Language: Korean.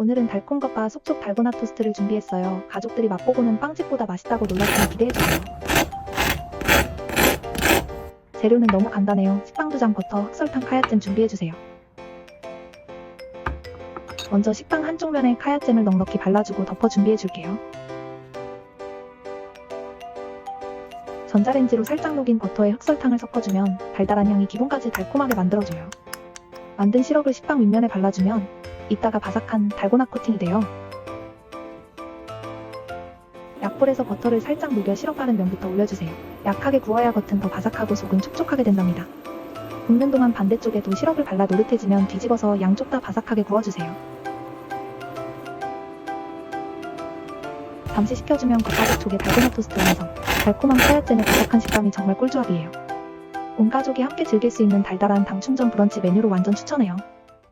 오늘은 달콤겉바 쏙쏙 달고나 토스트를 준비했어요. 가족들이 맛보고는 빵집보다 맛있다고 놀랐으니 기대해주세요. 재료는 너무 간단해요. 식빵 2장, 버터, 흑설탕, 카야잼 준비해주세요. 먼저 식빵 한쪽 면에 카야잼을 넉넉히 발라주고 덮어 준비해줄게요. 전자레인지로 살짝 녹인 버터에 흑설탕을 섞어주면 달달한 향이 기본까지 달콤하게 만들어줘요. 만든 시럽을 식빵 윗면에 발라주면 이따가 바삭한 달고나 코팅이 돼요. 약불에서 버터를 살짝 녹여 시럽 바른 면부터 올려주세요. 약하게 구워야 겉은 더 바삭하고 속은 촉촉하게 된답니다. 굽는 동안 반대쪽에도 시럽을 발라 노릇해지면 뒤집어서 양쪽 다 바삭하게 구워주세요. 잠시 식혀주면 겉바삭 쪽에 달고나 토스트 완성. 달콤한 카야잼의 바삭한 식감이 정말 꿀조합이에요. 온 가족이 함께 즐길 수 있는 달달한 당 충전 브런치 메뉴로 완전 추천해요.